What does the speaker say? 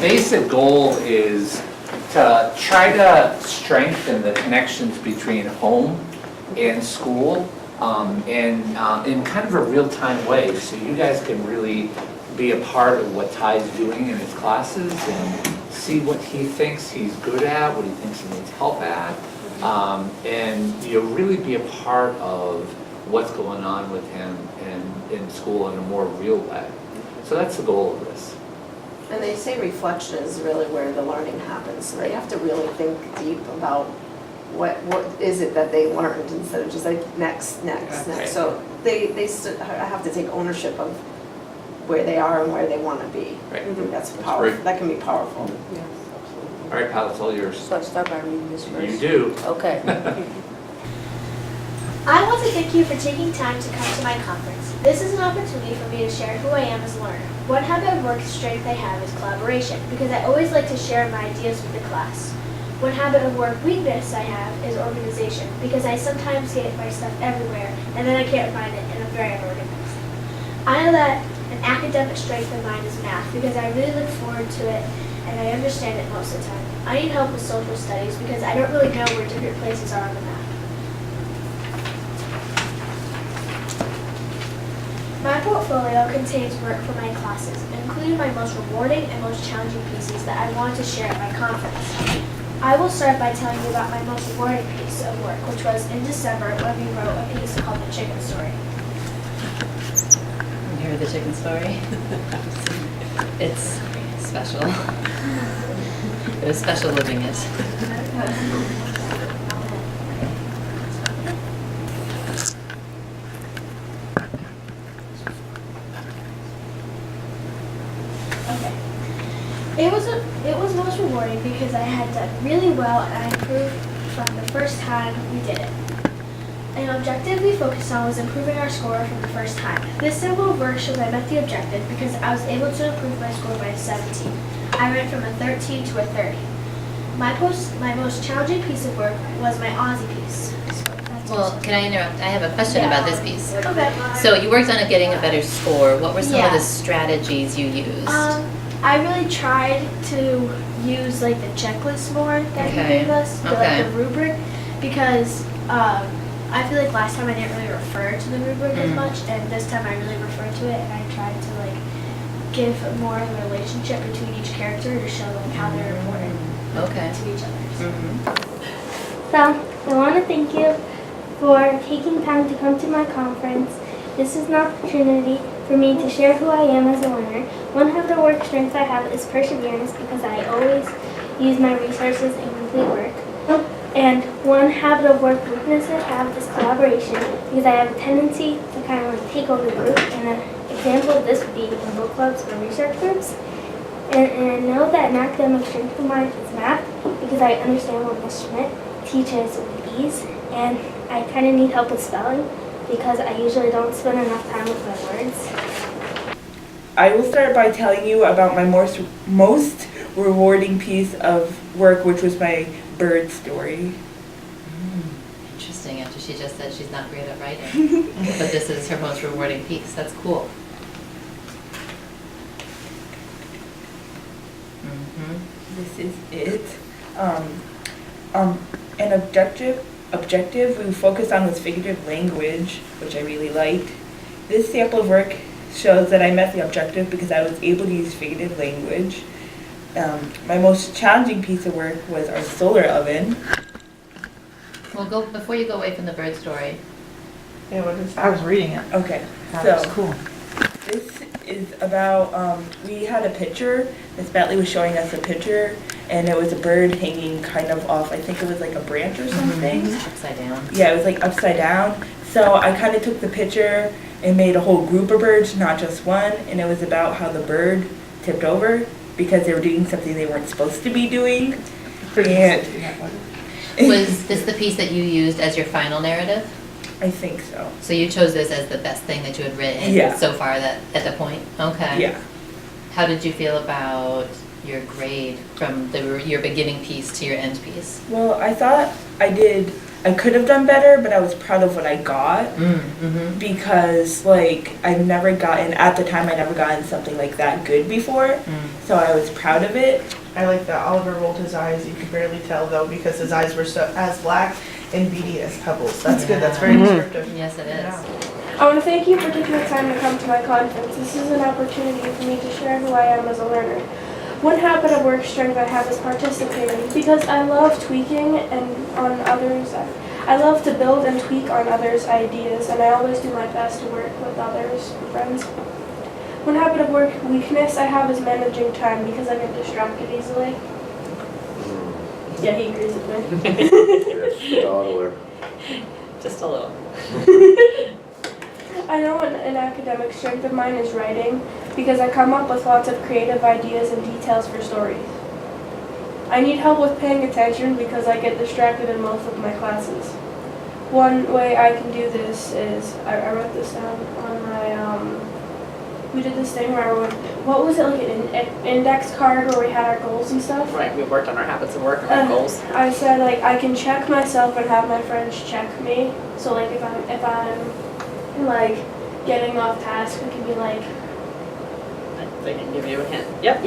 basic goal is to try to strengthen the connections between home and school in kind of a real-time way, so you guys can really be a part of what Ty's doing in his classes and see what he thinks he's good at, what he thinks he needs help at, and really be a part of what's going on with him in school in a more real way. So that's the goal of this. And they say reflection is really where the learning happens, so they have to really think deep about what is it that they learned instead of just like next. Right. So they have to take ownership of where they are and where they want to be. Right. I think that's powerful. great. That can be powerful. Yes, absolutely. All right, Pat, it's all yours. So I start by reading this first? You do. Okay. I want to thank you for taking time to come to my conference. This is an opportunity for me to share who I am as a learner. One habit of work strength I have is collaboration, because I always like to share my ideas with the class. One habit of work weakness I have is organization, because I sometimes get my stuff everywhere, and then I can't find it, and I'm very unorganized. I know that an academic strength of mine is math, because I really look forward to it, and I understand it most of the time. I need help with social studies, because I don't really know where different places are on the map. My portfolio contains work for my classes, including my most rewarding and most challenging pieces that I want to share at my conference. I will start by telling you about my most rewarding piece of work, which was in December when we wrote a piece called The Chicken Story. You heard the chicken story? It's special. It was special living it. Okay. It was most rewarding because I had done really well and I improved from the first time we did it. An objective we focused on was improving our score from the first time. This symbol of work shows I met the objective because I was able to improve my score by 17. I went from a 13 to a 30. My most challenging piece of work was my Aussie piece. Well, can I interrupt? I have a question about this piece. Okay. So you worked on it getting a better score. What were some of Yeah. the strategies you used? I really tried to use like the checklist more that he Okay. gave us, Okay. the rubric, because I feel like last time I didn't really refer to the rubric as Mm. much, and this time I really referred to it, and I tried to like give more of a relationship between each character to show like how they're important Okay. to each other. Mhm. So, I want to thank you for taking time to come to my conference. This is an opportunity for me to share who I am as a learner. One of the work strengths I have is perseverance because I always use my resources and complete work. And one habit of work weakness I have is collaboration because I have a tendency to kind of like take over the group. And an example of this would be in book clubs or research groups. And I know that an academic strength of mine is math because I understand what Ms. Schmidt teaches with ease. And I kind of need help with spelling because I usually don't spend enough time with my words. I will start by telling you about my most rewarding piece of work, which was my bird story. Interesting, after she just said she's not great at writing. But this is her most rewarding piece. That's cool. Mhm. This is it. An objective we focused on was figurative language, which I really liked. This sample of work shows that I met the objective because I was able to use figurative language. My most challenging piece of work was our solar oven. Well, before you go away from the bird story. Yeah, what is, I was reading it. Okay, That so was cool. this is about, we had a picture, Miss Bentley was showing us a picture, and it was a bird hanging kind of off, I think it was like a branch or something. Upside down. Yeah, it was like upside down. So I kind of took the picture and made a whole group of birds, not just one, and it was about how the bird tipped over because they were doing something they weren't supposed to be doing. And Was this the piece that you used as your final narrative? I think so. So you chose this as the best thing that you had written Yeah. so far that at the point? Okay. Yeah. How did you feel about your grade from your beginning piece to your end piece? Well, I thought I did I could have done better, but I was proud of what I got. Mm-hmm. Because like I've never gotten, at the time I never gotten something like that good before, so I was proud of it. I like that Oliver rolled his eyes. You could barely tell though because his eyes were so as black and beady as pebbles. That's good. That's very descriptive. Yes, it is. Yeah. I want to thank you for taking the time to come to my conference. This is an opportunity for me to share who I am as a learner. One habit of work strength I have is participating because I love tweaking and on others. I love to build and tweak on others' ideas, and I always do my best to work with others and friends. One habit of work weakness I have is managing time because I get distracted easily. Yeah, he agrees with me. Yes, toddler. Just a little. I know an academic strength of mine is writing because I come up with lots of creative ideas and details for stories. I need help with paying attention because I get distracted in most of my classes. One way I can do this is, I wrote this down on my, we did this thing where I wrote, what was it, like an index card where we had our goals and stuff? Right, we worked on our habits of work and our goals. I said like I can check myself and have my friends check me. So like if I'm like getting off task, I can be like, They can give you a hint. Yep.